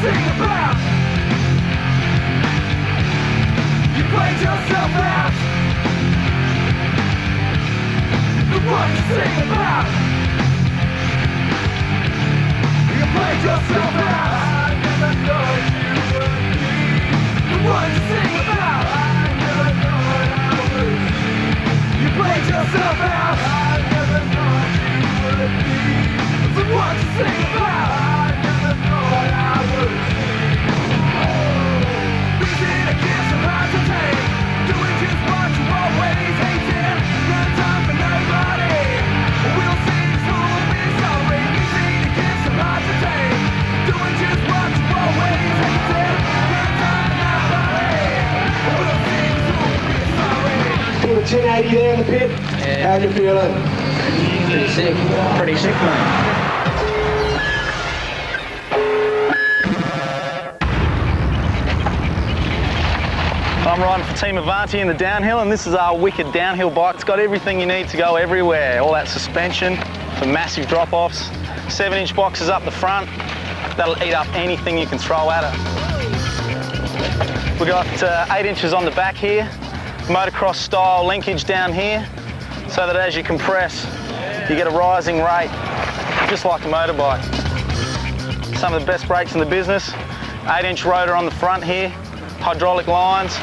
sing about. You played yourself out. The one you sing about. You played yourself out. I never thought you would be the one you sing about. I never thought I would see. You played yourself out. I never thought you would be the one you sing about. I never thought I would see. Losing against the hard to take. Doing just what you always hated. No time for nobody. We'll see who'll be sorry. Losing against the hard to take. Doing just what you always hated. No time for nobody. We'll see who'll be sorry. Put a 1080 there in the pit. Yeah. How you feeling? Pretty sick. Pretty sick, mate. I'm riding for Team Avanti in the downhill, and this is our wicked downhill bike. It's got everything you need to go everywhere. All that suspension for massive drop-offs. 7-inch boxes up the front. That'll eat up anything you can throw at it. We've got 8 inches on the back here. Motocross style linkage down here, so that as you compress, you get a rising rate, just like a motorbike. Some of the best brakes in the business. 8-inch rotor on the front here. Hydraulic lines,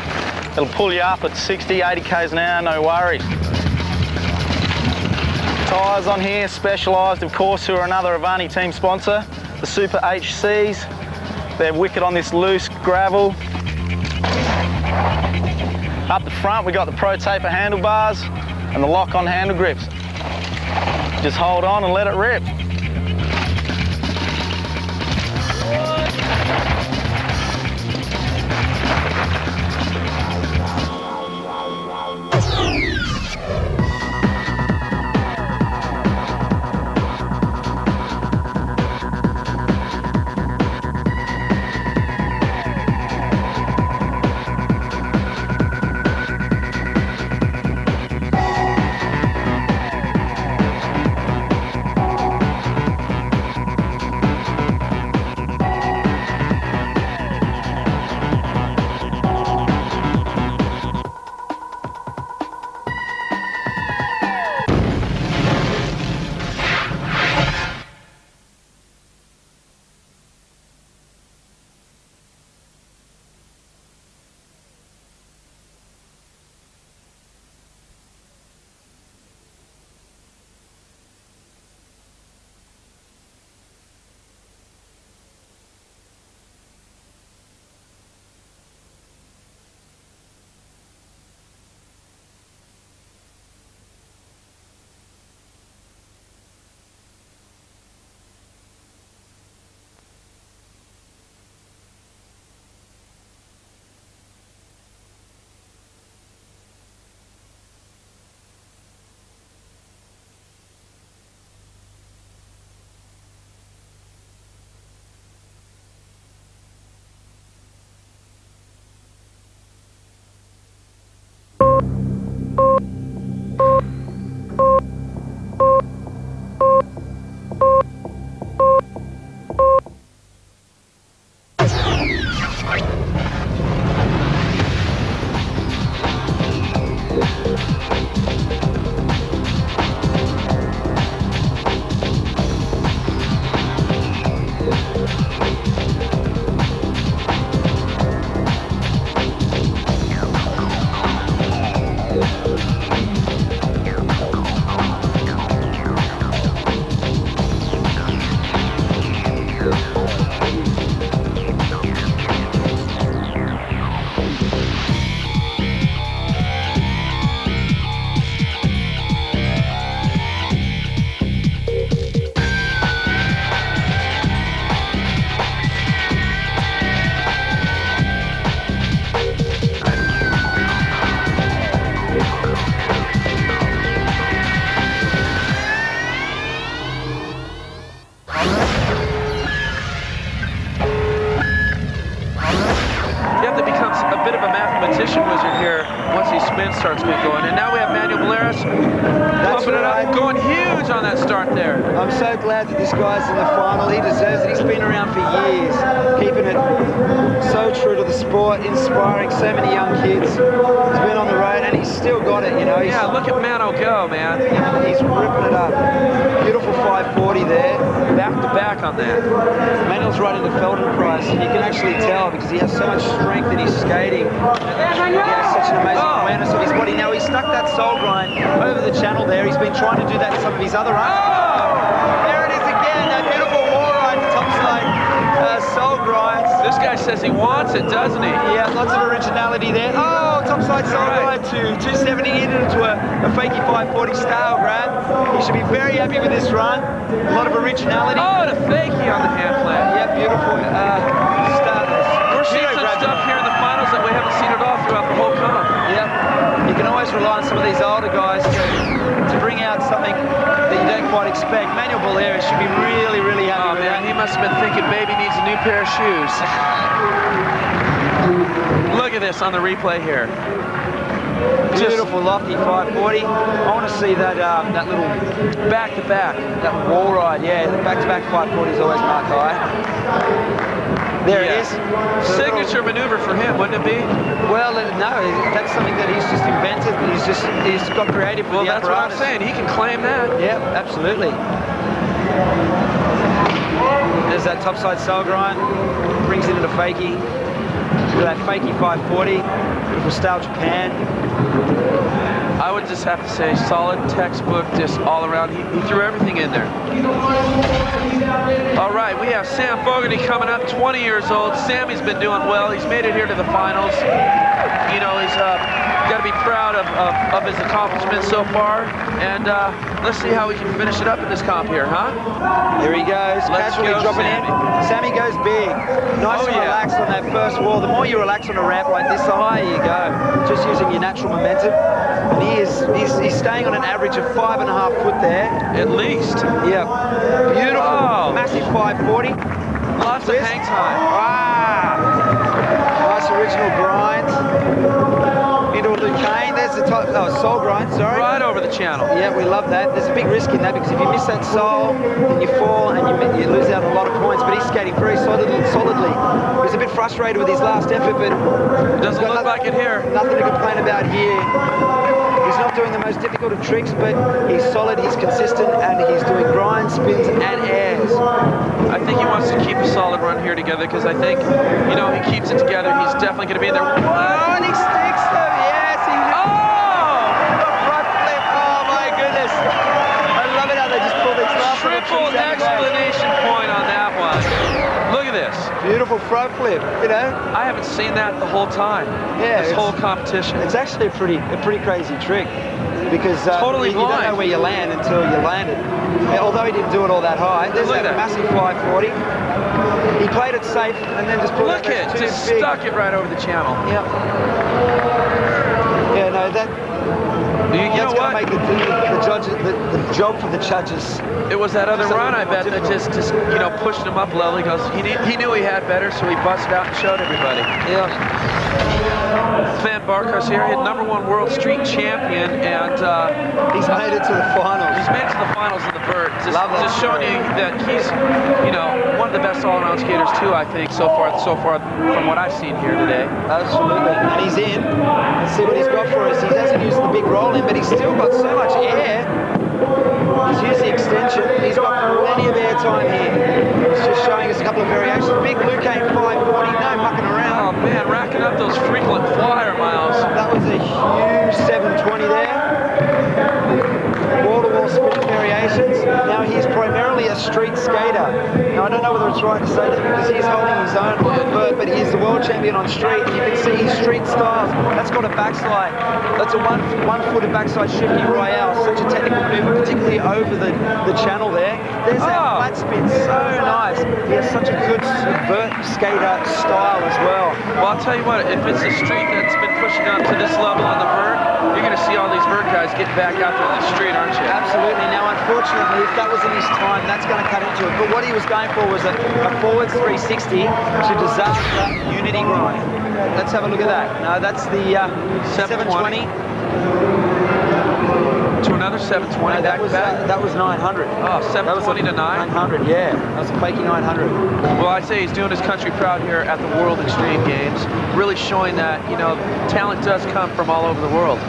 it'll pull you up at 60, 80 k's an hour, no worries. Tyres on here, Specialised, of course, who are another Avanti team sponsor. The Super HCs, they're wicked on this loose gravel. Up the front, we got the Pro Taper handlebars and the lock-on handle grips. Just hold on and let it rip. competition wizard here once these spins starts get going. And now we have Manuel Baleares pumping it up, going huge on that start there. I'm so glad that this guy's in the final. He deserves it. He's been around for years, keeping it. So true to the sport, inspiring so many young kids. He's been on the road and he's still got it, you know. Yeah, look at Mano go, man. He's ripping it up. Beautiful 540 there. Back to back on that. Manuel's right into Feldenkrais. You can actually tell because he has so much strength in his skating. He has such an amazing awareness of his body. Now he's stuck that soul grind over the channel there. He's been trying to do that in some of his other runs. There it is again, that beautiful wall ride, topside soul grinds. This guy says he wants it, doesn't he? Yeah, lots of originality there. Oh, topside soul grind to 270 into a fakey 540 style grab. He should be very happy with this run. A lot of originality. Oh, and a fakie on the hand plant. Yeah, beautiful start. We're seeing some stuff here in the finals that we haven't seen at all throughout the whole comp. Yep. You can always rely on some of these older guys to bring out something that you don't quite expect. Manuel Bolera should be really, really happy Oh with man, that. he must have been thinking baby needs a new pair of shoes. Look at this on the replay here. Beautiful lofty 540. I want to see that that little Back to back. that wall ride. Yeah, the back-to-back 540 is always marked high. There Yeah. it is. So Signature maneuver for him, wouldn't it be? Well, no, that's something that he's just invented. He's got creative with Well, the that's what I'm apparatus. saying. He can claim that. Yeah, absolutely. There's that topside soul grind. Brings it into fakie. Look at that fakie 540. Beautiful style Japan. I would just have to say solid textbook, just all around. He threw everything in there. All right, we have Sam Fogarty coming up, 20 years old. Sammy's been doing well. He's made it here to the finals. You know, he's got to be proud of his accomplishments so far. And let's see how we can finish it up in this comp here, huh? There he goes, Let's casually go, dropping Sammy. in. Sammy goes big. Nice Oh, and yeah. relaxed on that first wall. The more you relax on a ramp like this, the higher you go. Just using your natural momentum. And he's staying on an average of 5.5 foot there. At least. Yeah. Beautiful. Oh. Massive 540. Lots of Twist. hang time. Ah. Nice original grind. Into a Lucane. There's the top, soul grind, sorry. Right over the channel. Yeah, we love that. There's a big risk in that because if you miss that soul, then you fall and you lose out on a lot of points. But he's skating very solidly. He was a bit frustrated with his last effort, but Doesn't he's got look like it here. Nothing to complain about here. He's not doing the most difficult of tricks, but he's solid, he's consistent, and he's doing grinds, spins, and airs. I think he wants to keep a solid run here together because I think, you know, he keeps it together. He's definitely going to be in there. Oh, and he sticks them. Yes, he Oh! front flip. Oh my goodness. I love it how they just pull these last little Triple tricks out of the bag. explanation point on that one. Look at this. Beautiful front flip, you know. I haven't seen that the whole time. Yeah, This it's- whole competition. It's actually a pretty crazy trick because Totally you don't know blind. where you land until you landed. Yeah, although he didn't do it all that high. There's Look at that that. massive 540. He played it safe and then just pulled Look out it, those two just big- stuck it right over the channel. Yep. Yeah, no, that. You know That's going what? to make the job for the judges. It was that other Something run, I more bet, that difficult. just you know, pushed him up a level. He goes, he knew he had better, so he busted out and showed everybody. Yeah. Van Barkhuis here, he had #1 world street champion, and He's made it to the finals. he's made it to the finals in the vert. Love that Just showing you that he's, you know, one of the best all-around skaters too, I think, so far from what I've seen here today. Absolutely. And he's in. Let's see what he's got for us. He hasn't used the big roll in, but he's still got so much air. He's used the extension. He's got plenty of air time here. He's just showing us a couple of variations. Big Lucane 540, no mucking Oh around. man, racking up those frequent flyer miles. That was a huge 720 there. Wall-to-wall spinning variations. Now he's primarily a street skater. Now I don't know whether it's right to say that because he's holding his own on the vert, but he's the world champion on street. You can see his street styles. That's got a backslide. That's a one-footed backside shifty royale. Such a technical maneuver, particularly over the channel there. There's that flat spin, so nice. He has such a good vert skater style as well. Well, I'll tell you what, if it's a street that's been pushing up to this level on the vert, you're going to see all these vert guys getting back out there on the street, aren't you? Absolutely. Now, unfortunately, if that was in his time, that's going to cut into it. But what he was going for was a forwards 360 to disaster unity grind. Let's have a look at that. No, that's the 720. To another 720 that was 900. Oh, 720 to 9? 900, yeah. That was a fakey 900. Well, I'd say he's doing his country proud here at the World Extreme Games, really showing that, you know, talent does come from all over the world.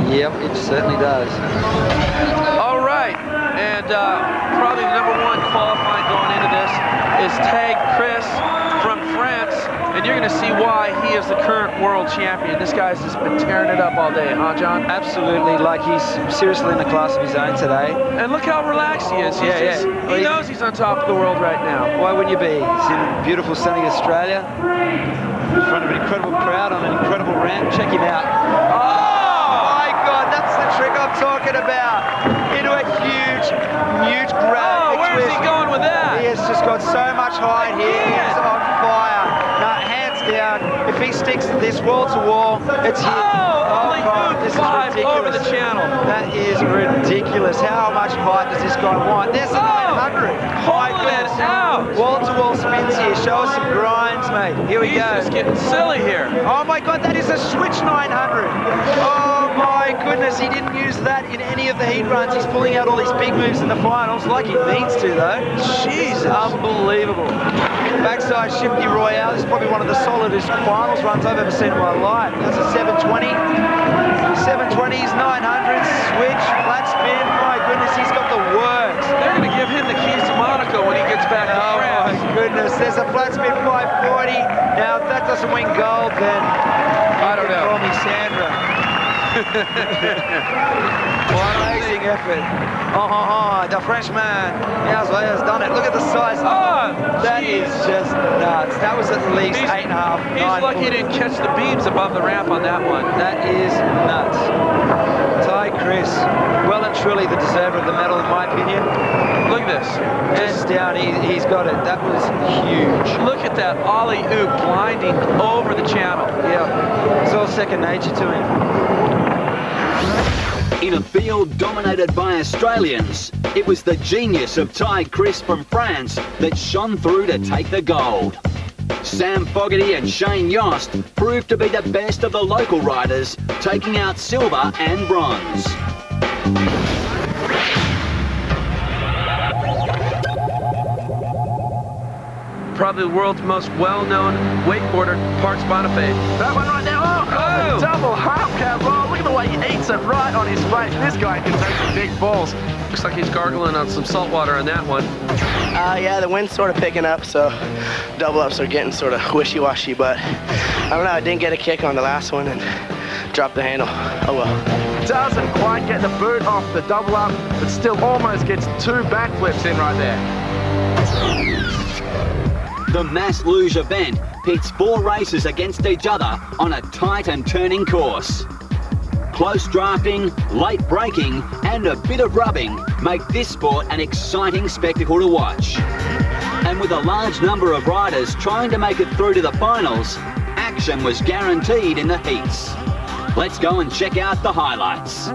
Yep, it certainly does. All right, and probably the number one qualifying going into this is Tag Chris from France, and you're going to see why he is the current world champion. This guy's just been tearing it up all day, huh, John? Absolutely, like he's seriously in a class of his own today. And look how relaxed he is. He knows he's on top of the world right now. Why wouldn't you be? He's in beautiful sunny Australia, in front of an incredible crowd on an incredible ramp. Check him out. Oh my God, that's the trick I'm talking about. Into a huge grab. Oh, where's he going with that? He has just got so much height here. He is on fire. No, hands down. If he sticks this wall to wall, it's here. Oh, God, this is ridiculous. over the channel. That is ridiculous. How much height does this guy want? There's a 900. Pulling it out. Wall-to-wall spins here. Show us some grinds, mate. Here we go. He's just getting silly here. Oh my God, that is a switch 900. Oh my goodness, he didn't use that in any of the heat runs. He's pulling out all these big moves in the finals, like he needs to though. Jesus, unbelievable. Backside shifty royale. This is probably one of the solidest finals runs I've ever seen in my life. That's a 720. 720s, 900s, switch, flat spin. My goodness, he's got the works. They're going to give him the keys to Monaco when he gets back to France. Oh my goodness, there's a flat spin 540. Now, if that doesn't win gold, then I don't know. Call me Sandra. What an amazing effort. The Frenchman has done it. Look at the size. That is just nuts. That was at least 8.5. He's lucky he didn't catch the beams above the ramp on that one. That is nuts. Ty Chris, well and truly the deserver of the medal in my opinion. Look at this. Hands down, he's got it. That was huge. Look at that ollie-oop blinding over the channel. Yeah, it's all second nature to him. In a field dominated by Australians, it was the genius of Ty Chris from France that shone through to take the gold. Sam Fogarty and Shane Yost proved to be the best of the local riders, taking out silver and bronze. Probably the world's most well-known wakeboarder, Parks Bonifay. That one right now, oh, double half cab roll. Look at the way he eats it right on his face. This guy can take some big balls. Looks like he's gargling on some salt water on that one. Yeah, the wind's sort of picking up, so double ups are getting sort of wishy-washy, but I don't know, I didn't get a kick on the last one and dropped the handle. Oh well. Doesn't quite get the boot off the double up, but still almost gets 2 backflips in right there. The Mass Luge event pits 4 racers against each other on a tight and turning course. Close drafting, late braking and a bit of rubbing make this sport an exciting spectacle to watch. And with a large number of riders trying to make it through to the finals, action was guaranteed in the heats. Let's go and check out the highlights.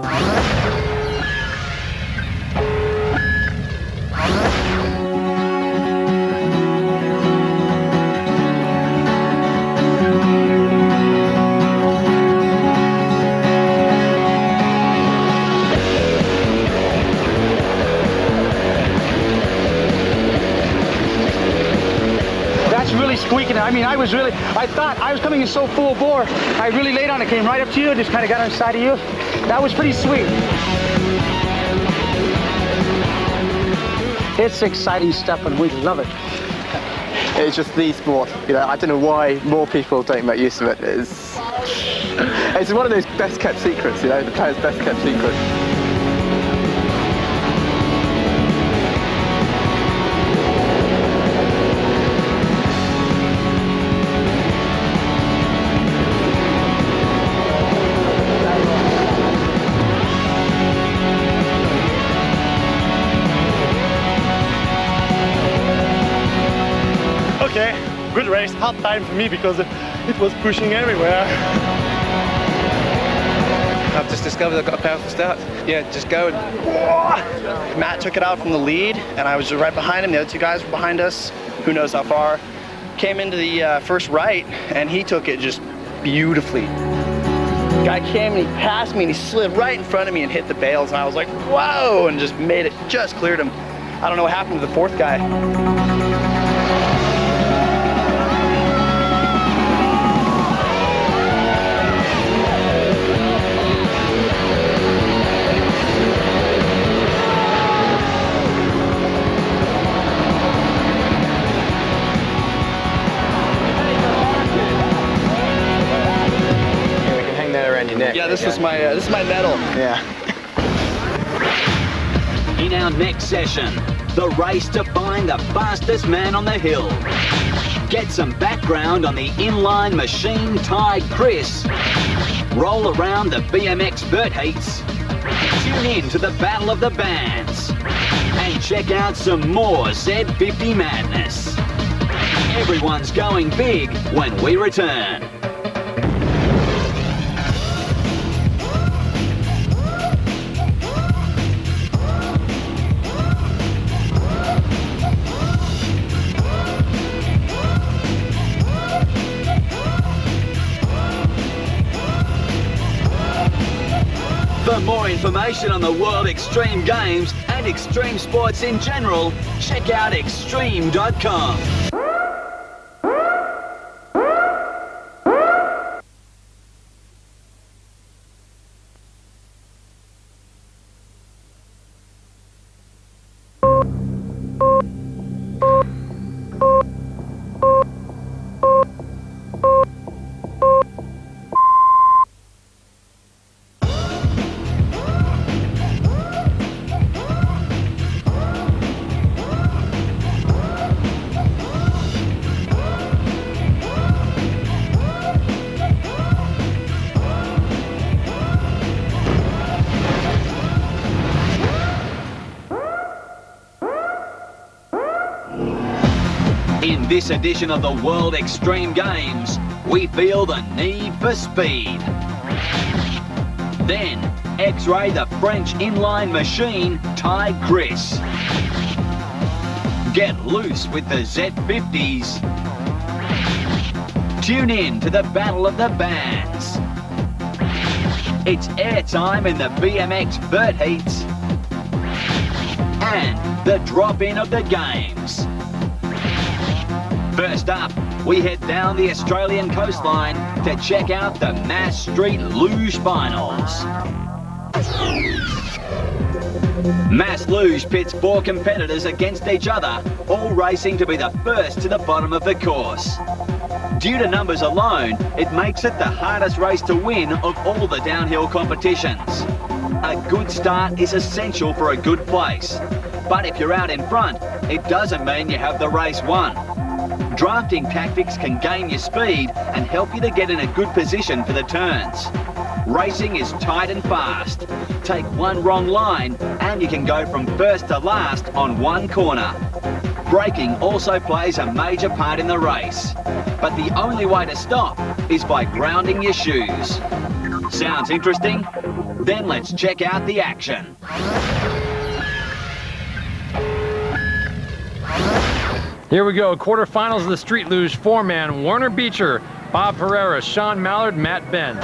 Squeaking. I mean, I thought I was coming in so full bore. I really laid on it, came right up to you, just kind of got on the side of you. That was pretty sweet. It's exciting stuff and we love it. It's just the sport. You know, I don't know why more people don't make use of it. It's one of those best kept secrets, you know, the player's best kept secret. Okay, good race, hard time for me because it was pushing everywhere. I've just discovered I've got a powerful start. Yeah, just go and... Matt took it out from the lead and I was right behind him. The other 2 guys were behind us, who knows how far. Came into the first right and he took it just beautifully. Guy came and he passed me and he slid right in front of me and hit the bales, and I was like, whoa, and just made it, just cleared him. I don't know what happened to the fourth guy. Yeah, this is my medal. Yeah. In our next session, the race to find the fastest man on the hill. Get some background on the inline machine Tide Chris. Roll around the BMX Vert Heats. Tune in to the Battle of the Bands. And check out some more Z50 madness. Everyone's going big when we return. For more information on the World Extreme Games and extreme sports in general, check out extreme.com. In this edition of the World Extreme Games, we feel the need for speed. Then, X-ray the French inline machine Tide Chris. Get loose with the Z50s. Tune in to the Battle of the Bands. It's airtime in the BMX Vert Heats. And the drop-in of the games. First up, we head down the Australian coastline to check out the Mass Street Luge Finals. Mass Luge pits 4 competitors against each other, all racing to be the first to the bottom of the course. Due to numbers alone, it makes it the hardest race to win of all the downhill competitions. A good start is essential for a good place, but if you're out in front, it doesn't mean you have the race won. Drafting tactics can gain you speed and help you to get in a good position for the turns. Racing is tight and fast. Take one wrong line and you can go from first to last on one corner. Braking also plays a major part in the race, but the only way to stop is by grounding your shoes. Sounds interesting? Then let's check out the action. Here we go, quarterfinals of the Street Luge 4-man, Warner Beecher, Bob Pereira, Sean Mallard, Matt Ben.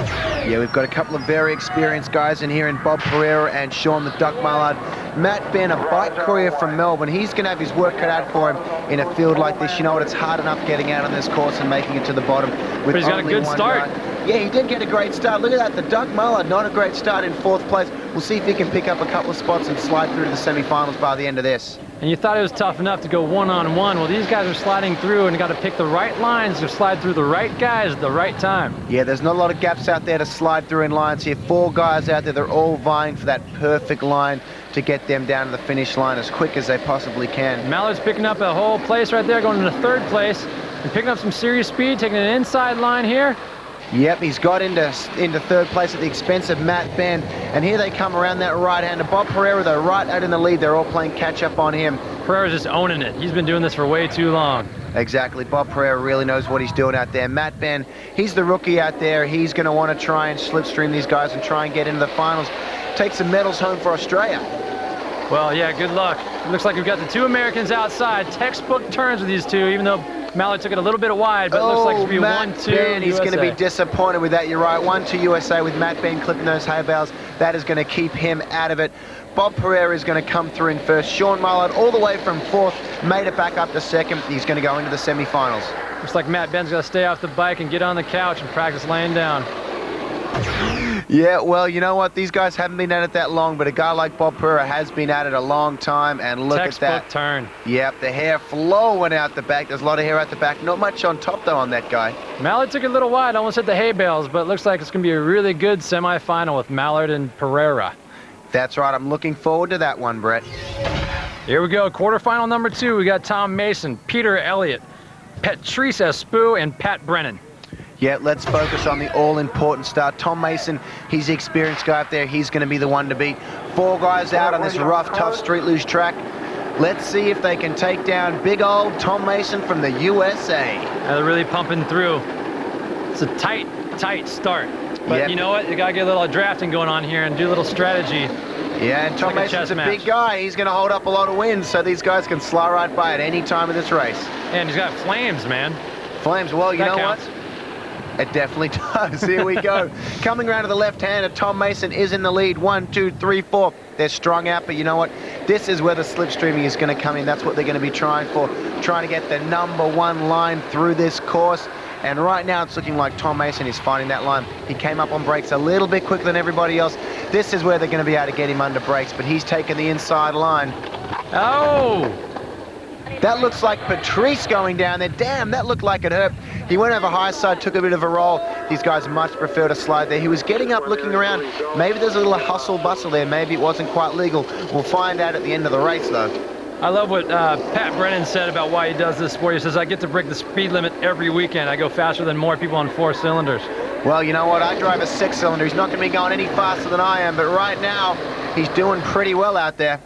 Yeah, we've got a couple of very experienced guys in here in Bob Pereira and Sean the Duck Mallard. Matt Ben, a bike courier from Melbourne. He's going to have his work cut out for him in a field like this. You know what, it's hard enough getting out on this course and making it to the bottom. But he's got a good start. Yeah, he did get a great start. Look at that, the Duck Mallard, not a great start in 4th place. We'll see if he can pick up a couple of spots and slide through to the semi-finals by the end of this. And you thought it was tough enough to go one-on-one. Well, these guys are sliding through and got to pick the right lines to slide through the right guys at the right time. Yeah, there's not a lot of gaps out there to slide through in lines here. 4 guys out there, they're all vying for that perfect line to get them down to the finish line as quick as they possibly can. Mallard's picking up a whole place right there, going into 3rd place, and picking up some serious speed, taking an inside line here. Yep, he's got into 3rd place at the expense of Matt Ben. And here they come around that right-hander. Bob Pereira, though, right out in the lead. They're all playing catch-up on him. Pereira's just owning it. He's been doing this for way too long. Exactly. Bob Pereira really knows what he's doing out there. Matt Ben, he's the rookie out there. He's going to want to try and slipstream these guys and try and get into the finals. Take some medals home for Australia. Well, yeah, good luck. It looks like we've got the 2 Americans outside. Textbook turns with these two, even though Mallard took it a little bit wide, but it looks like it's going to be Matt 1-2 Ben, he's going to be USA. disappointed with that. You're right. 1-2 USA with Matt Ben clipping those hay bales. That is going to keep him out of it. Bob Pereira is going to come through in first. Sean Mullard, all the way from fourth, made it back up to second. He's going to go into the semi-finals. Looks like Matt Ben's going to stay off the bike and get on the couch and practice laying down. Yeah, well, you know what? These guys haven't been at it that long, but a guy like Bob Pereira has been at it a long time, and look Textbook at that. turn. Yep, the hair flowing out the back. There's a lot of hair out the back. Not much on top, though, on that guy. Mallard took it a little wide, almost hit the hay bales, but it looks like it's going to be a really good semifinal with Mallard and Pereira. That's right. I'm looking forward to that one, Brett. Here we go. Quarterfinal number 2. We got Tom Mason, Peter Elliott, Patrice Espoo, and Pat Brennan. Yeah, let's focus on the all-important start. Tom Mason, he's the experienced guy up there. He's going to be the one to beat. 4 guys out on this rough, tough street luge track. Let's see if they can take down big old Tom Mason from the USA. They're really pumping through. It's a tight start. But Yep. you know what? You got to get a little drafting going on here and do a little strategy. Yeah, and Tom like a Mason's chess a match. big guy. He's going to hold up a lot of wins, so these guys can slide right by at any time of this race. And he's got flames, man. Flames, well, you That know counts. what? It definitely does. Here we go. Coming around to the left-hander, Tom Mason is in the lead. 1, 2, 3, 4. They're strung out, but you know what? This is where the slipstreaming is going to come in. That's what they're going to be trying for, trying to get the #1 line through this course. And right now, it's looking like Tom Mason is finding that line. He came up on brakes a little bit quicker than everybody else. This is where they're going to be able to get him under brakes, but he's taken the inside line. Oh! That looks like Patrice going down there. Damn, that looked like it hurt. He went over high side, took a bit of a roll. These guys much prefer to slide there. He was getting up, looking around. Maybe there's a little hustle bustle there. Maybe it wasn't quite legal. We'll find out at the end of the race, though. I love what Pat Brennan said about why he does this sport. He says, I get to break the speed limit every weekend. I go faster than more people on 4 cylinders. Well, you know what? I drive a 6-cylinder. He's not going to be going any faster than I am, but right now, he's doing pretty well out there.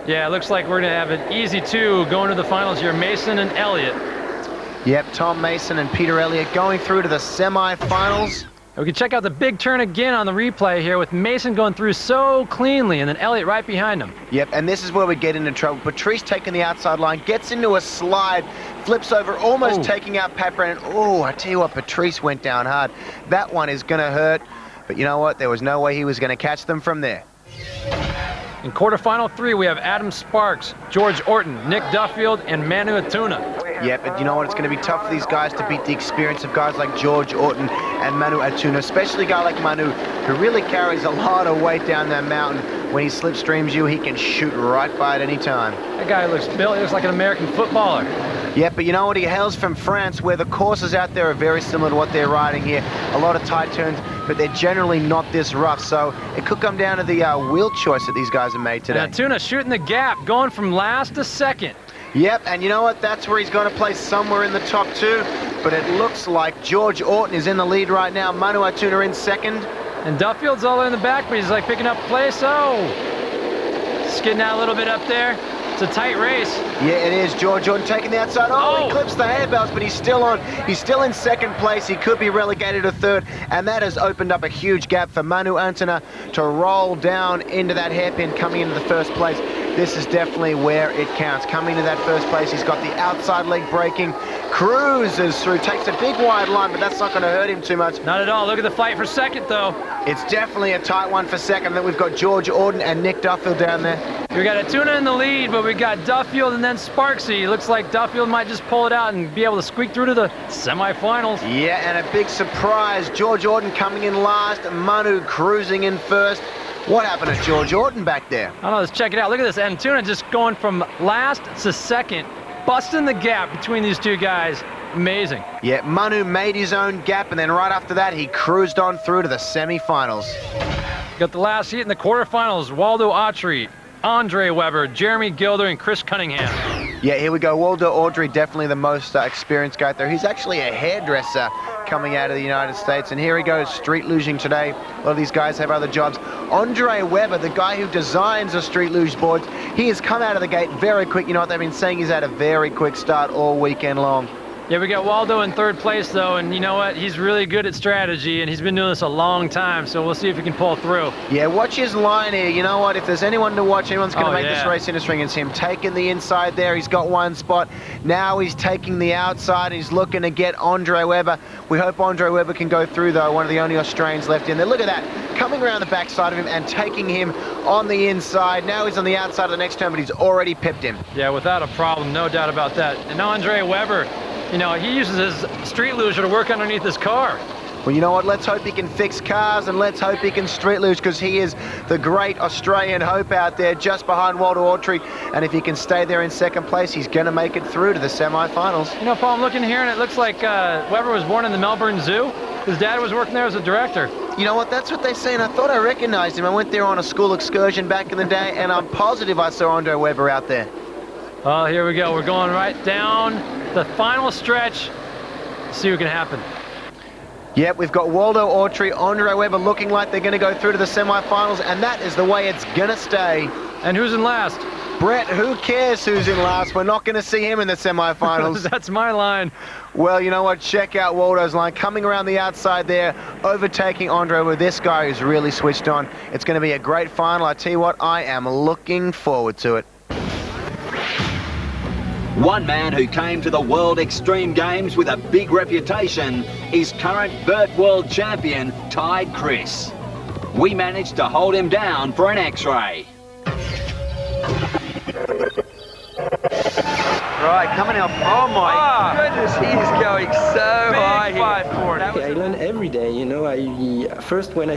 Yeah, it looks like we're going to have an easy 2 going to the finals here. Mason and Elliott. Yep, Tom Mason and Peter Elliott going through to the semi-finals. We can check out the big turn again on the replay here with Mason going through so cleanly and then Elliott right behind him. Yep, and this is where we get into trouble. Patrice taking the outside line, gets into a slide, flips over, almost taking out Pat Brennan. Oh, I tell you what, Patrice went down hard. That one is going to hurt, but you know what? There was no way he was going to catch them from there. In quarterfinal 3, we have Adam Sparks, George Orton, Nick Duffield, and Manu Atuna. Yeah, but you know what? It's going to be tough for these guys to beat the experience of guys like George Orton and Manu Atuna, especially a guy like Manu, who really carries a lot of weight down that mountain. When he slipstreams you, he can shoot right by at any time. That guy looks built, he looks like an American footballer. Yeah, but you know what? He hails from France, where the courses out there are very similar to what they're riding here. A lot of tight turns, but they're generally not this rough. So it could come down to the wheel choice that these guys have made today. And Atuna shooting the gap, going from last to second. Yep, and you know what? That's where he's going to place somewhere in the top 2. But it looks like George Orton is in the lead right now. Manu Atuna in second. And Duffield's all in the back, but he's like picking up place. Oh, skidding out a little bit up there. It's a tight race. Yeah, it is. George Orton taking the outside. Oh, he clips the handbells, but he's still on. He's still in second place. He could be relegated to third, and that has opened up a huge gap for Manu Atuna to roll down into that hairpin coming into the first place. This is definitely where it counts. Coming to that first place, he's got the outside leg braking, cruises through, takes a big wide line, but that's not going to hurt him too much. Not at all. Look at the fight for second, though. It's definitely a tight one for second. Then we've got George Orton and Nick Duffield down there. We got Atuna in the lead, but we got Duffield and then Sparksy. Looks like Duffield might just pull it out and be able to squeak through to the semifinals. Yeah, and a big surprise. George Orton coming in last, Manu cruising in first. What happened to George Orton back there? I don't know, let's check it out. Look at this, Atuna just going from last to second, busting the gap between these two guys. Amazing. Yeah, Manu made his own gap, and then right after that, he cruised on through to the semifinals. Got the last heat in the quarterfinals. Waldo Autry, Andre Weber, Jeremy Gilder, and Chris Cunningham. Yeah, here we go. Waldo Autry, definitely the most experienced guy there. He's actually a hairdresser coming out of the United States. And here he goes, street luging today. A lot of these guys have other jobs. Andre Weber, the guy who designs the street luge boards, he has come out of the gate very quick. You know what they've been saying? He's had a very quick start all weekend long. Yeah, we got Waldo in third place though, and you know what? He's really good at strategy, and he's been doing this a long time, so we'll see if he can pull through. Yeah, watch his line here. You know what? If there's anyone to watch, anyone's going to make this race interesting, it's him taking the inside there. He's got one spot. Now he's taking the outside. He's looking to get Andre Webber. We hope Andre Webber can go through, though, one of the only Australians left in there. Look at that, coming around the backside of him and taking him on the inside. Now he's on the outside of the next turn, but he's already pipped him. Yeah, without a problem, no doubt about that. And Andre Webber, you know, he uses his street luger to work underneath his car. Well, you know what? Let's hope he can fix cars and let's hope he can street luge, because he is the great Australian hope out there just behind Waldo Autry. And if he can stay there in second place, he's going to make it through to the semi-finals. You know, Paul, I'm looking here and it looks like Webber was born in the Melbourne Zoo. His dad was working there as a director. You know what? That's what they say, and I thought I recognized him. I went there on a school excursion back in the day, and I'm positive I saw Andre Webber out there. Oh, here we go. We're going right down the final stretch. See what can happen. Yep, we've got Waldo Autry, Andre Webber looking like they're going to go through to the semi-finals, and that is the way it's going to stay. And who's in last? Brett, who cares who's in last? We're not going to see him in the semi-finals. That's my line. Well, you know what? Check out Waldo's line. Coming around the outside there, overtaking Andre Webber. This guy is really switched on. It's going to be a great final. I tell you what, I am looking forward to it. One man who came to the World Extreme Games with a big reputation is current vert world champion Tide Chris. We managed to hold him down for an X-ray. Right, coming up. Oh my goodness, he is going so high here. I learn every day, you know. First when I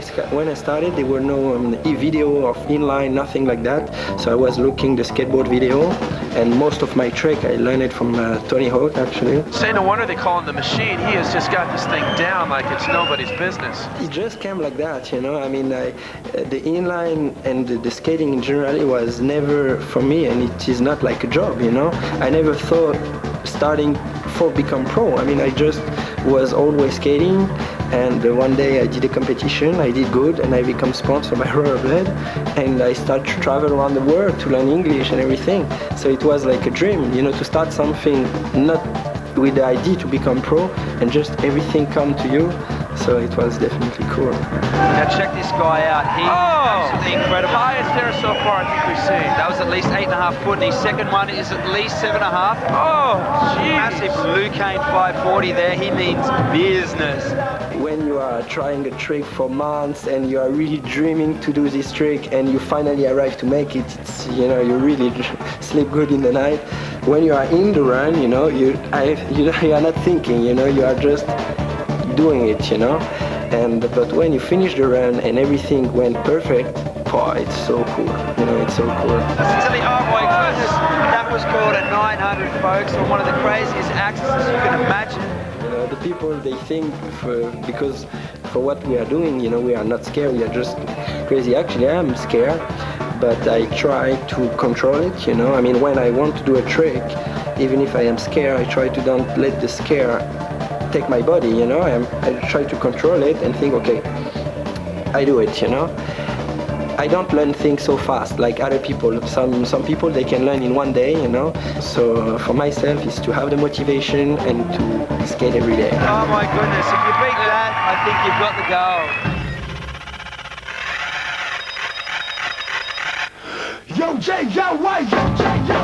started, there were no video of inline, nothing like that. So I was looking the skateboard video, and most of my trick I learned it from Tony Hawk, actually. Say no wonder they call him the machine. He has just got this thing down like it's nobody's business. It just came like that, you know. I mean, the inline and the skating in general, it was never for me, and it is not like a job, you know. I never thought starting for become pro. I mean, I just was always skating, and one day I did a competition, I did good, and I become sponsored by Rollerblade, and I started to travel around the world to learn English and everything. So it was like a dream, you know, to start something not with the idea to become pro, and just everything come to you. So it was definitely cool. Now check this guy out. He's absolutely incredible. The highest there so far I think we've seen. That was at least 8.5 foot, and his second one is at least 7.5. Oh, jeez. Massive Lucane 540 there. He means business. When you are trying a trick for months and you are really dreaming to do this trick, and you finally arrive to make it, it's, you know, you really sleep good in the night. When you are in the run, you know, you are not thinking, you know, you are just doing it, you know. But when you finish the run and everything went perfect, oh, it's so cool, you know, it's so cool. Silly, oh my goodness, that was called a 900, folks, on one of the craziest accesses you can imagine. You know, the people, they think because for what we are doing, you know, we are not scared, we are just crazy. Actually, I am scared, but I try to control it, you know. I mean, when I want to do a trick, even if I am scared, I try to don't let the scare take my body, you know. I try to control it and think, okay, I do it, you know. I don't learn things so fast like other people. Some people, they can learn in one day, you know. So for myself, is to have the motivation and to skate every day. Oh my goodness, if you beat that, I think you've got the goal. Yo, Jay, yo, wait, yo, Jay, yo,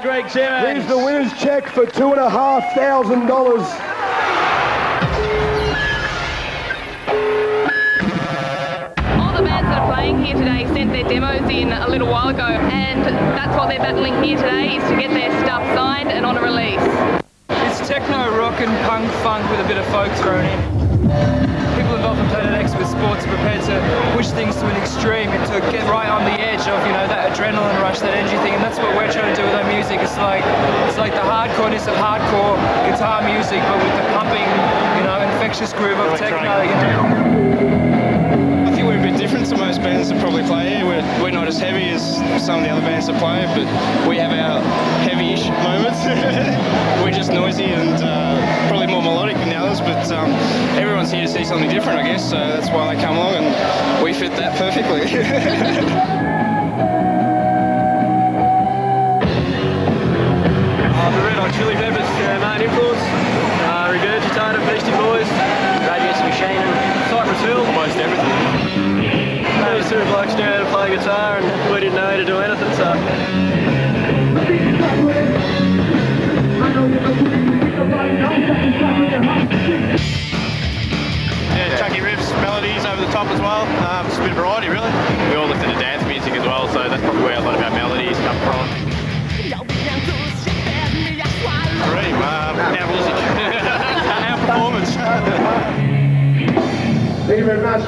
Greg Simmons. Here's the winner's check for $2,500. All the bands that are playing here today sent their demos in a little while ago, and that's what they're battling here today, is to get their stuff signed and on a release. It's techno, rock and punk funk with a bit of folk thrown in. People have often played an expert sports prepared to push things to an extreme and to get right on the edge of, you know, that adrenaline rush, that energy thing, and that's what we're trying to do with our music. It's like the hardcoreness of hardcore guitar music, but with the pumping, you know, infectious groove of techno. I think we're a bit different to most bands that probably play here. We're not as heavy as some of the other bands that play, but we have our heavy-ish moments. We're just noisy and probably more melodic than the others, but everyone's here to see something different, I guess, so that's why they come along, and we fit that perfectly. The Red Hot Chili Peppers, main influence, Regurgitator, Beastie Boys, Rage Machine, and Cypress Hill. Almost everything. Those two blokes knew how to play guitar, and we didn't know how to do anything, so... Yeah, chucky riffs, melodies over the top as well. Just a bit of variety, really. We all listen to dance music as well, so that's probably where a lot of our melodies come from. Dream, our music, our performance. Thank you very much.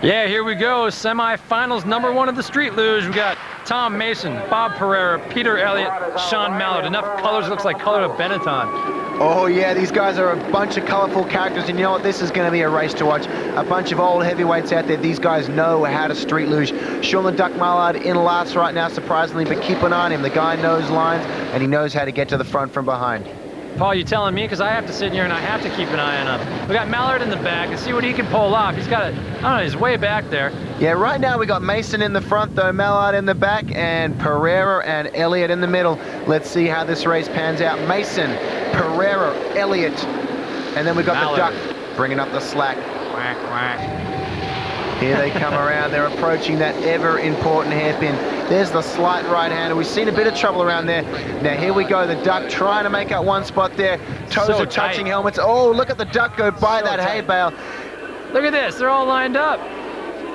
Yeah, here we go. Semi-finals, number one of the Street Luge. We got Tom Mason, Bob Pereira, Peter Elliott, Sean Mallard. Enough colors, looks like color of Benetton. Oh yeah, these guys are a bunch of colourful characters, and you know what, this is going to be a race to watch. A bunch of old heavyweights out there. These guys know how to street luge. Sean the Duck Mallard in last right now, surprisingly, but keep an eye on him. The guy knows lines, and he knows how to get to the front from behind. Paul, you telling me? Because I have to sit here and I have to keep an eye on him. We got Mallard in the back and see what he can pull off. He's got a, I don't know, he's way back there. Yeah, right now we got Mason in the front though, Mallard in the back, and Pereira and Elliott in the middle. Let's see how this race pans out. Mason, Pereira, Elliott, and then we got Mallard. The Duck bringing up the slack. Quack, quack. Here they come around. They're approaching that ever-important hairpin. There's the slight right-hander. We've seen a bit of trouble around there. Now here we go. The Duck trying to make out one spot there. Toes are touching helmets. Oh, look at the Duck go by that hay bale. Look at this. They're all lined up.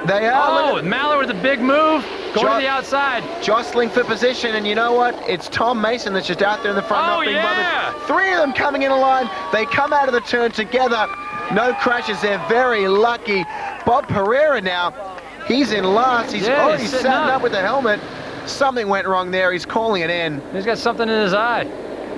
They are. Oh, Mallard with a big move. Going to the outside. Jostling for position, and you know what? It's Tom Mason that's just out there in the front. Oh, yeah. Three of them coming in a line. They come out of the turn together. No crashes. They're very lucky. Bob Pereira now, he's in last. He's already sat up with the helmet. Something went wrong there. He's calling it in. He's got something in his eye.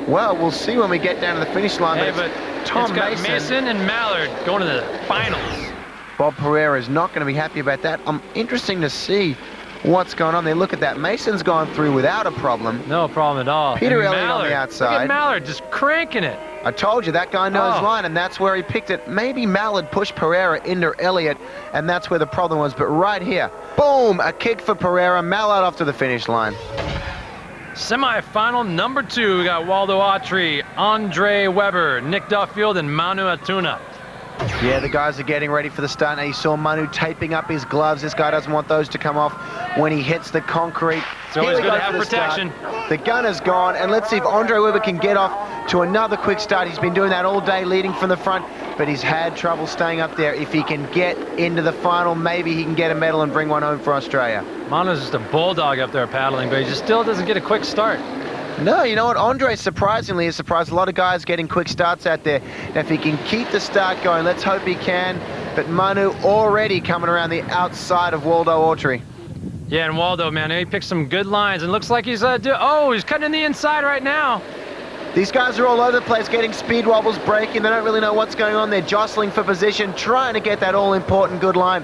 Well, we'll see when we get down to the finish line. Hey, but but Tom it's got Mason and Mallard going to the finals. Bob Pereira is not going to be happy about that. Interesting to see what's going on there. Look at that. Mason's gone through without a problem. No problem at all. Peter And Elliott on the Mallard, outside. Look at Mallard just cranking it. I told you, that guy knows line, and that's where he picked it. Maybe Mallard pushed Pereira into Elliott, and that's where the problem was. But right here, boom, a kick for Pereira. Mallard off to the finish line. Semi-final number 2, we got Waldo Autry, Andre Weber, Nick Duffield, and Manu Atuna. Yeah, the guys are getting ready for the start. Now you saw Manu taping up his gloves. This guy doesn't want those to come off when he hits the concrete. It's always good to have protection. The gun is gone, and let's see if Andre Weber can get off to another quick start. He's been doing that all day, leading from the front, but he's had trouble staying up there. If he can get into the final, maybe he can get a medal and bring one home for Australia. Manu's just a bulldog up there paddling, but he just still doesn't get a quick start. No, you know what? Andre surprisingly has surprised a lot of guys getting quick starts out there. Now, if he can keep the start going, let's hope he can. But Manu already coming around the outside of Waldo Autry. Yeah, and Waldo, man, he picked some good lines, and looks like he's he's cutting in the inside right now. These guys are all over the place, getting speed wobbles, braking. They don't really know what's going on. They're jostling for position, trying to get that all-important good line.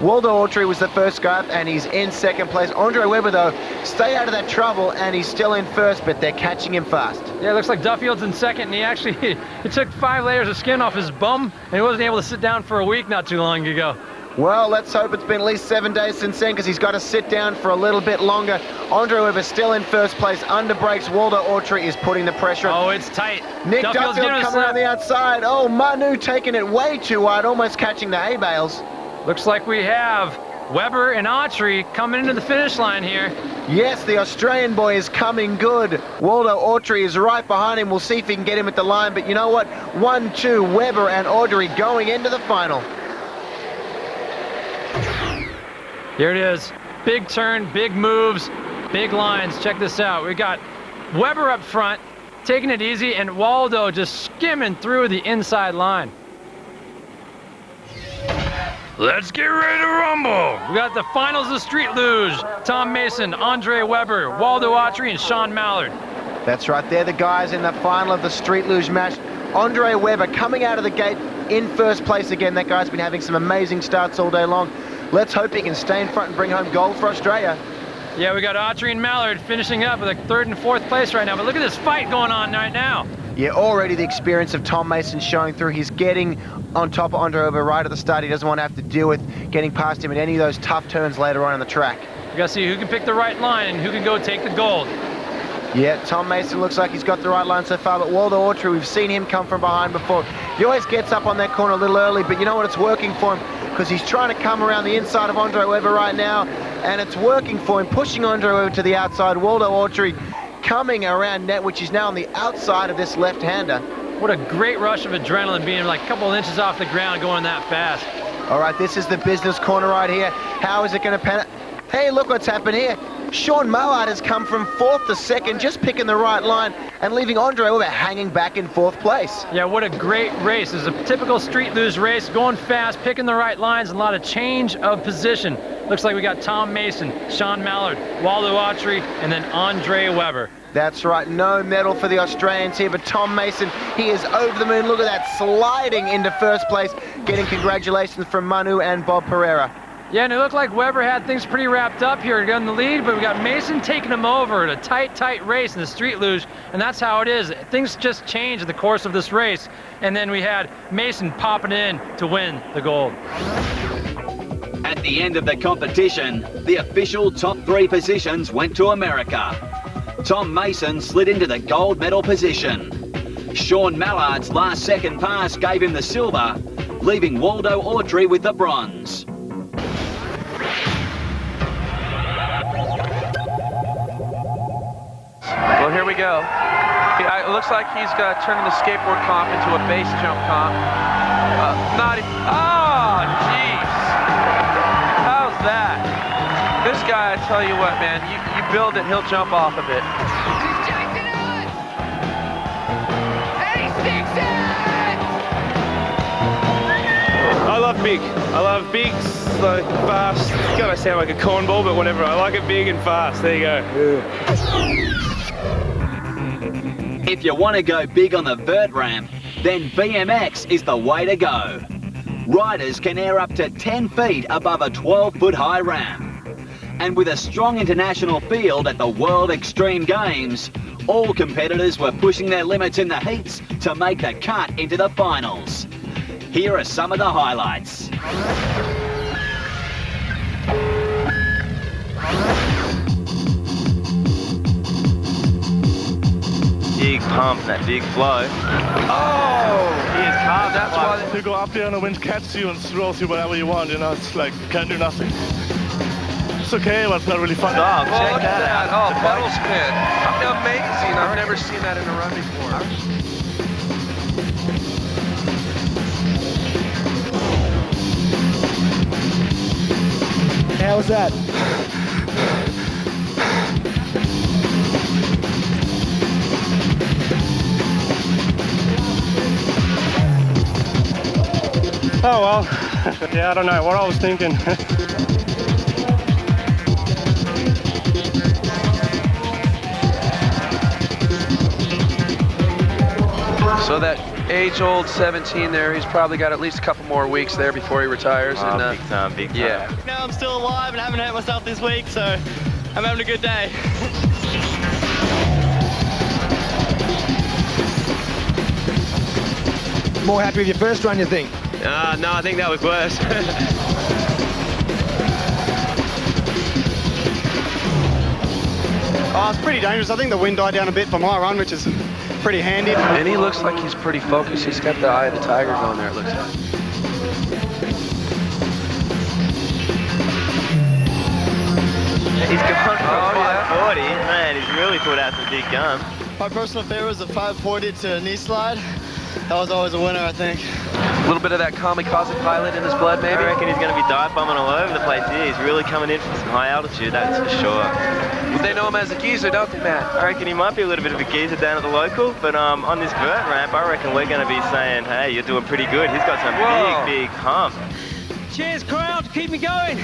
Waldo Autry was the first guy, and he's in second place. Andre Weber, though, stay out of that trouble, and he's still in first, but they're catching him fast. Yeah, it looks like Duffield's in second, and he actually he took 5 layers of skin off his bum, and he wasn't able to sit down for a week not too long ago. Well, let's hope it's been at least 7 days since then, because he's got to sit down for a little bit longer. Andre Weber still in first place, under brakes. Waldo Autry is putting the pressure on. Oh, it's tight. Nick Duffield's Duffield coming around the outside. Oh, Manu taking it way too wide, almost catching the hay bales. Looks like we have Weber and Autry coming into the finish line here. Yes, the Australian boy is coming good. Waldo Autry is right behind him. We'll see if he can get him at the line. But you know what? 1-2, Weber and Autry going into the final. Here it is. Big turn, big moves, big lines. Check this out. We got Weber up front, taking it easy, and Waldo just skimming through the inside line. Let's get ready to rumble. We got the finals of Street Luge. Tom Mason, Andre Weber, Waldo Autry, and Sean Mallard. That's right. They're the guys in the final of the Street Luge match. Andre Weber coming out of the gate in first place again. That guy's been having some amazing starts all day long. Let's hope he can stay in front and bring home gold for Australia. Yeah, we got Autry and Mallard finishing up with a 3rd and 4th place right now. But look at this fight going on right now. Yeah, already the experience of Tom Mason showing through. He's getting on top of Andre Weber right at the start. He doesn't want to have to deal with getting past him in any of those tough turns later on in the track. We got to see who can pick the right line and who can go take the gold. Yeah, Tom Mason looks like he's got the right line so far, but Waldo Autry, we've seen him come from behind before. He always gets up on that corner a little early, but you know what? It's working for him because he's trying to come around the inside of Andre Weber right now, and it's working for him, pushing Andre Weber to the outside. Waldo Autry coming around net, which is now on the outside of this left-hander. What a great rush of adrenaline, being like a couple of inches off the ground, going that fast. All right, this is the business corner right here. How is it going to pan out? Hey, look what's happened here. Sean Mallard has come from 4th to 2nd, just picking the right line and leaving Andre Weber hanging back in 4th place. Yeah, what a great race. It's a typical Street Luge race, going fast, picking the right lines, and a lot of change of position. Looks like we got Tom Mason, Sean Mallard, Waldo Autry, and then Andre Weber. That's right, no medal for the Australians here, but Tom Mason, he is over the moon. Look at that, sliding into first place, getting congratulations from Manu and Bob Pereira. Yeah, and it looked like Weber had things pretty wrapped up here in the lead, but we got Mason taking him over in a tight race in the Street Luge, and that's how it is. Things just change in the course of this race, and then we had Mason popping in to win the gold. At the end of the competition, the official top 3 positions went to America. Tom Mason slid into the gold medal position. Sean Mallard's last second pass gave him the silver, leaving Waldo Autry with the bronze. Well, here we go. It looks like he's turning the skateboard comp into a base jump comp. Oh, jeez. How's that? This guy, I tell you what, man, you build it, he'll jump off of it. I love big. I love big, slow, fast. It's gonna sound like a cornball, but whatever. I like it big and fast. There you go. If you want to go big on the vert ramp, then BMX is the way to go. Riders can air up to 10 feet above a 12-foot high ramp. And with a strong international field at the World Extreme Games, all competitors were pushing their limits in the heats to make the cut into the finals. Here are some of the highlights. Big pump, that big flow. Oh! He is carved. That's why you go up there and the wind catches you and throws you wherever you want, you know, it's like, can't do nothing. It's okay, but it's not really fun. Oh, check check that out. Oh, pedal spin. Amazing. I've never seen that in a run before. How was that? Oh well, yeah, I don't know what I was thinking. So that age-old 17 there, he's probably got at least a couple more weeks there before he retires. Oh, and, big time, big time. Yeah. Now I'm still alive and haven't hurt myself this week, so I'm having a good day. More happy with your first run, you think? No, I think that was worse. Oh, it's pretty dangerous. I think the wind died down a bit for my run, which is pretty handy. And he looks like he's pretty focused. He's got the eye of the tiger going there, it looks like. He's gone from 540. Man, he's really put out some big gun. My personal favorite was the 540 to knee slide. That was always a winner, I think. A little bit of that kamikaze pilot in his blood, maybe? I reckon he's going to be dive bombing all over the place here. He's really coming in from some high altitude, that's for sure. Well, they know him as a geezer, don't they, Matt? I reckon he might be a little bit of a geezer down at the local, but on this vert ramp, I reckon we're going to be saying, hey, you're doing pretty good. He's got some big pump. Cheers, crowd. Keep me going.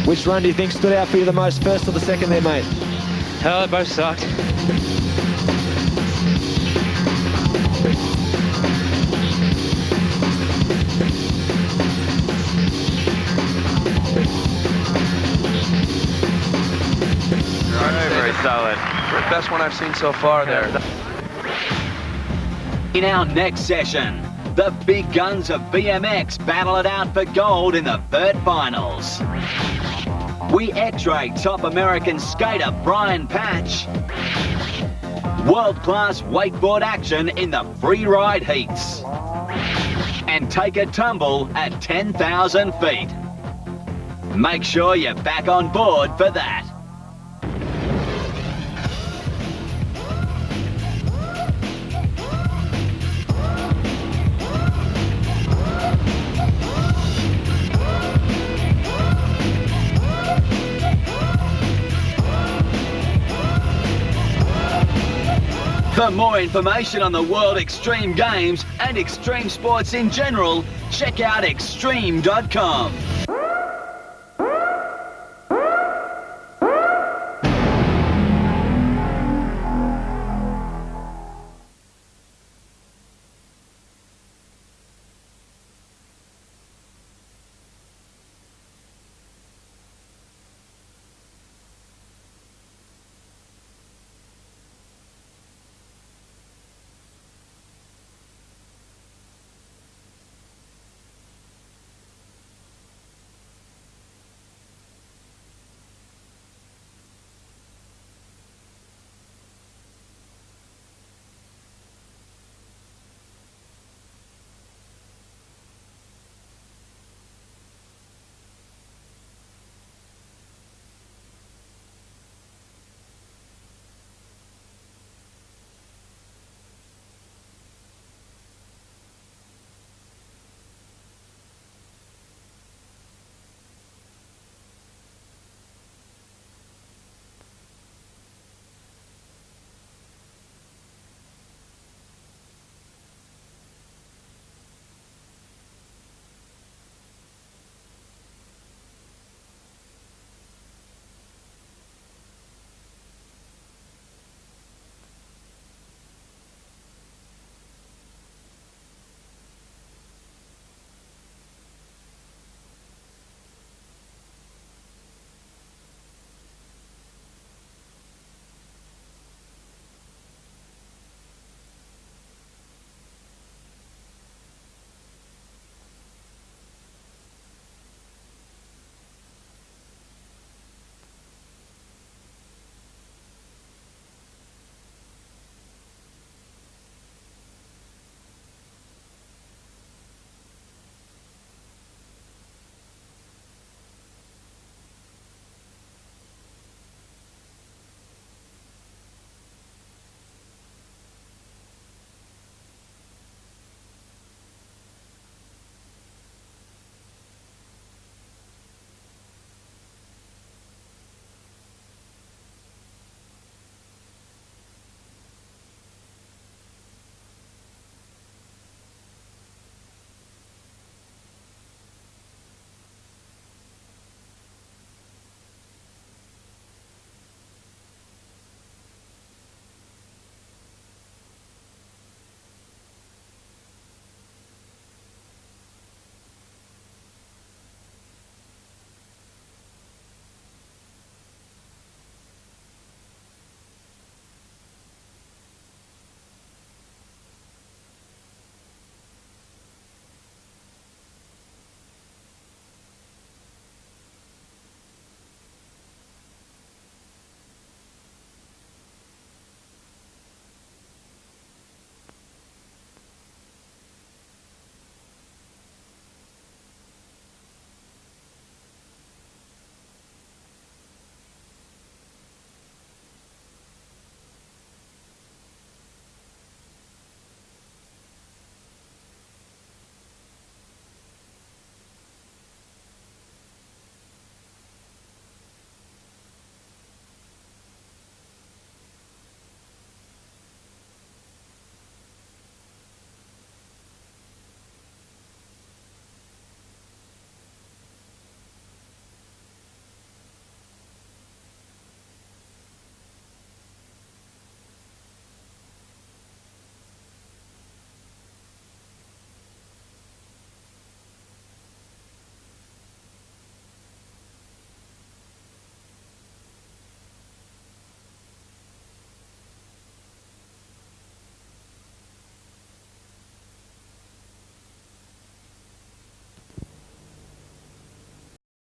Which run do you think stood out for you the most, first or the second there, mate? Hell, they both sucked. Very solid. Best one I've seen so far there. In our next session, the big guns of BMX battle it out for gold in the vert finals. We X-ray top American skater Brian Patch. World-class wakeboard action in the free ride heats. And take a tumble at 10,000 feet. Make sure you're back on board for that. For more information on the World Extreme Games and extreme sports in general, check out extreme.com.